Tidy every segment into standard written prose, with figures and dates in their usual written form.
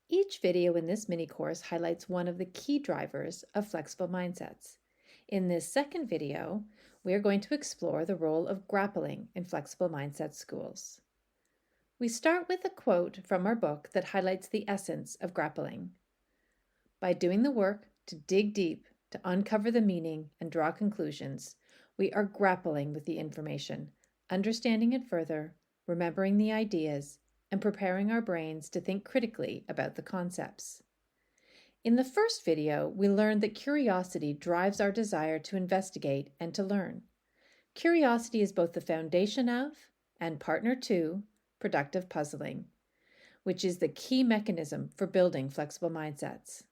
Each video in this mini course highlights one of the key drivers of flexible mindsets. In this second video, we are going to explore the role of grappling in flexible mindset schools. We start with a quote from our book that highlights the essence of grappling. By doing the work to dig deep, to uncover the meaning and draw conclusions, we are grappling with the information, understanding it further, remembering the ideas, and preparing our brains to think critically about the concepts. In the first video, we learned that curiosity drives our desire to investigate and to learn. Curiosity is both the foundation of and partner to productive puzzling, which is the key mechanism for building flexible mindsets.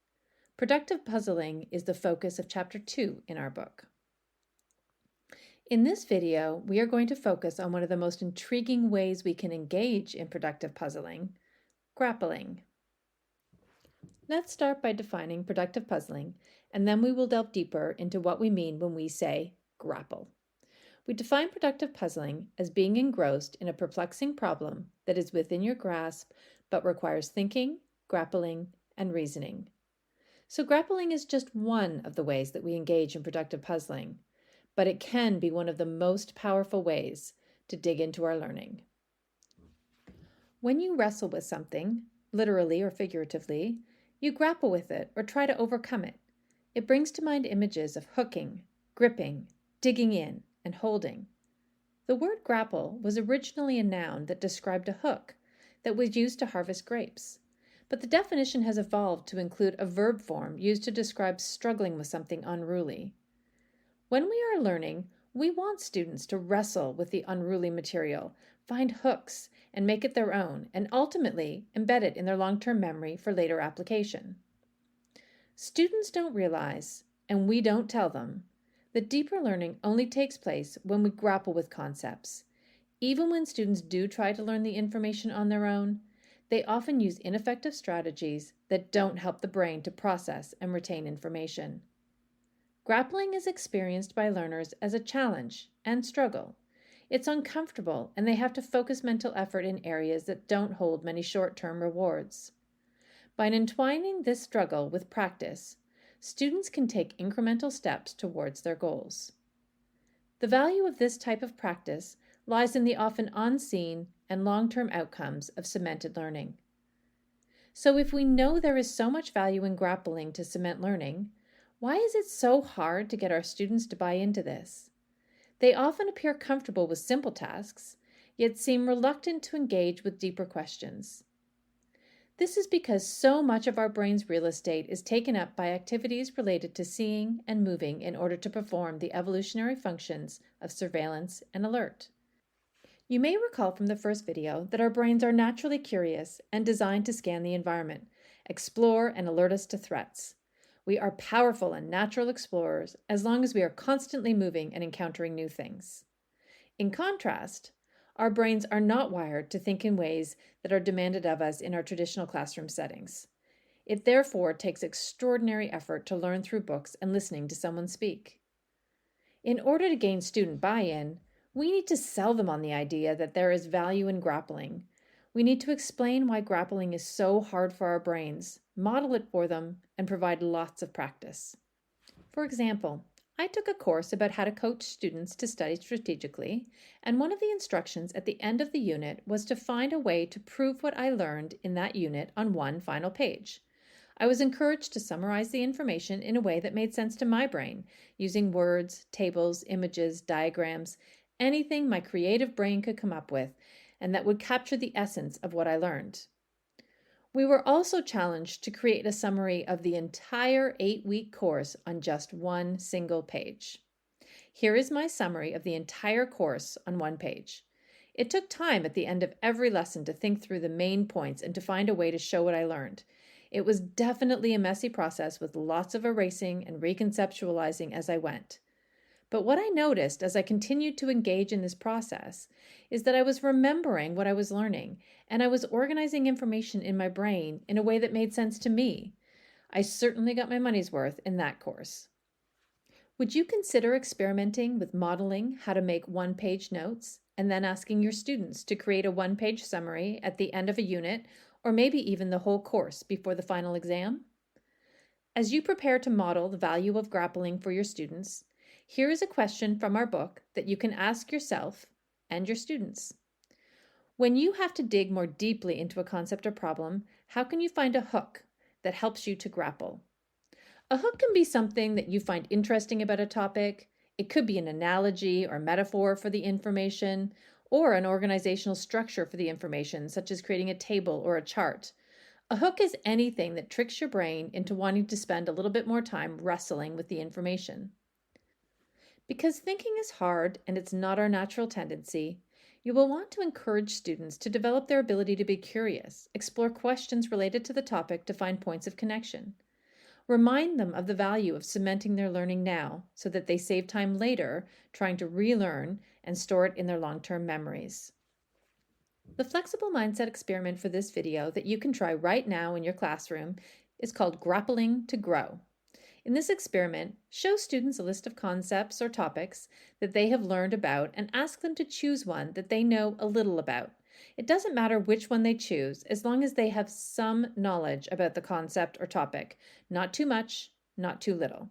Productive puzzling is the focus of Chapter 2 in our book. In this video, we are going to focus on one of the most intriguing ways we can engage in productive puzzling, grappling. Let's start by defining productive puzzling, and then we will delve deeper into what we mean when we say grapple. We define productive puzzling as being engrossed in a perplexing problem that is within your grasp but requires thinking, grappling, and reasoning. So grappling is just one of the ways that we engage in productive puzzling, but it can be one of the most powerful ways to dig into our learning. When you wrestle with something, literally or figuratively, you grapple with it or try to overcome it. It brings to mind images of hooking, gripping, digging in, and holding. The word grapple was originally a noun that described a hook that was used to harvest grapes. But the definition has evolved to include a verb form used to describe struggling with something unruly. When we are learning, we want students to wrestle with the unruly material, find hooks, and make it their own, and ultimately embed it in their long-term memory for later application. Students don't realize, and we don't tell them, that deeper learning only takes place when we grapple with concepts. Even when students do try to learn the information on their own, they often use ineffective strategies that don't help the brain to process and retain information. Grappling is experienced by learners as a challenge and struggle. It's uncomfortable, and they have to focus mental effort in areas that don't hold many short-term rewards. By entwining this struggle with practice, students can take incremental steps towards their goals. The value of this type of practice lies in the often unseen and long-term outcomes of cemented learning. So if we know there is so much value in grappling to cement learning, why is it so hard to get our students to buy into this? They often appear comfortable with simple tasks, yet seem reluctant to engage with deeper questions. This is because so much of our brain's real estate is taken up by activities related to seeing and moving in order to perform the evolutionary functions of surveillance and alert. You may recall from the first video that our brains are naturally curious and designed to scan the environment, explore and alert us to threats. We are powerful and natural explorers as long as we are constantly moving and encountering new things. In contrast, our brains are not wired to think in ways that are demanded of us in our traditional classroom settings. It therefore takes extraordinary effort to learn through books and listening to someone speak. In order to gain student buy-in, we need to sell them on the idea that there is value in grappling. We need to explain why grappling is so hard for our brains, model it for them, and provide lots of practice. For example, I took a course about how to coach students to study strategically, and one of the instructions at the end of the unit was to find a way to prove what I learned in that unit on one final page. I was encouraged to summarize the information in a way that made sense to my brain, using words, tables, images, diagrams, anything my creative brain could come up with, and that would capture the essence of what I learned. We were also challenged to create a summary of the entire 8-week course on just one single page. Here is my summary of the entire course on one page. It took time at the end of every lesson to think through the main points and to find a way to show what I learned. It was definitely a messy process with lots of erasing and reconceptualizing as I went. But what I noticed as I continued to engage in this process is that I was remembering what I was learning, and I was organizing information in my brain in a way that made sense to me. I certainly got my money's worth in that course. Would you consider experimenting with modeling how to make one-page notes and then asking your students to create a one-page summary at the end of a unit or maybe even the whole course before the final exam? As you prepare to model the value of grappling for your students, here is a question from our book that you can ask yourself and your students. When you have to dig more deeply into a concept or problem, how can you find a hook that helps you to grapple? A hook can be something that you find interesting about a topic. It could be an analogy or metaphor for the information, or an organizational structure for the information, such as creating a table or a chart. A hook is anything that tricks your brain into wanting to spend a little bit more time wrestling with the information. Because thinking is hard and it's not our natural tendency, you will want to encourage students to develop their ability to be curious, explore questions related to the topic to find points of connection. Remind them of the value of cementing their learning now so that they save time later trying to relearn and store it in their long-term memories. The flexible mindset experiment for this video that you can try right now in your classroom is called Grappling to Grow. In this experiment, show students a list of concepts or topics that they have learned about and ask them to choose one that they know a little about. It doesn't matter which one they choose, as long as they have some knowledge about the concept or topic. Not too much, not too little.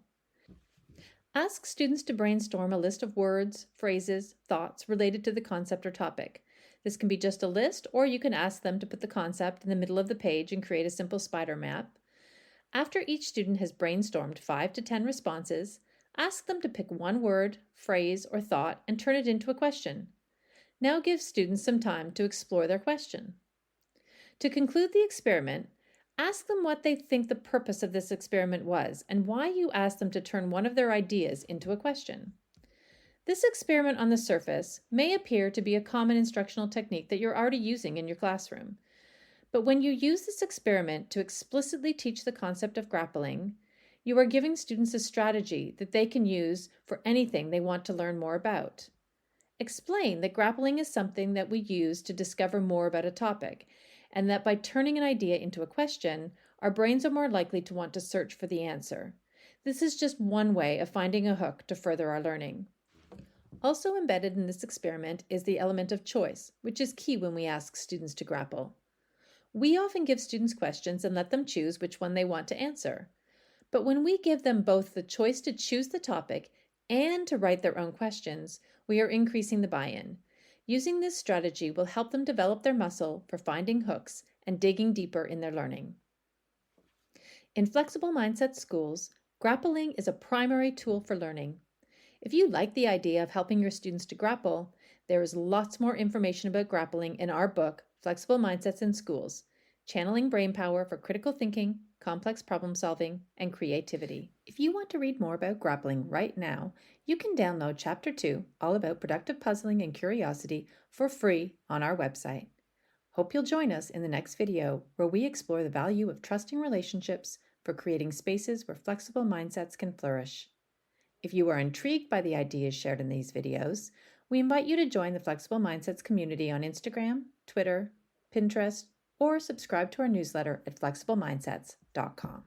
Ask students to brainstorm a list of words, phrases, thoughts related to the concept or topic. This can be just a list, or you can ask them to put the concept in the middle of the page and create a simple spider map. After each student has brainstormed 5 to 10 responses, ask them to pick one word, phrase, or thought and turn it into a question. Now give students some time to explore their question. To conclude the experiment, ask them what they think the purpose of this experiment was and why you asked them to turn one of their ideas into a question. This experiment on the surface may appear to be a common instructional technique that you're already using in your classroom. But when you use this experiment to explicitly teach the concept of grappling, you are giving students a strategy that they can use for anything they want to learn more about. Explain that grappling is something that we use to discover more about a topic, and that by turning an idea into a question, our brains are more likely to want to search for the answer. This is just one way of finding a hook to further our learning. Also embedded in this experiment is the element of choice, which is key when we ask students to grapple. We often give students questions and let them choose which one they want to answer. But when we give them both the choice to choose the topic and to write their own questions, we are increasing the buy-in. Using this strategy will help them develop their muscle for finding hooks and digging deeper in their learning. In flexible mindset schools, grappling is a primary tool for learning. If you like the idea of helping your students to grapple, there is lots more information about grappling in our book, Flexible Mindsets in Schools, Channeling Brainpower for Critical Thinking, Complex Problem Solving, and Creativity. If you want to read more about grappling right now, you can download Chapter 2, all about productive puzzling and curiosity, for free on our website. Hope you'll join us in the next video where we explore the value of trusting relationships for creating spaces where flexible mindsets can flourish. If you are intrigued by the ideas shared in these videos, we invite you to join the Flexible Mindsets community on Instagram, Twitter, Pinterest, or subscribe to our newsletter at flexiblemindsets.com.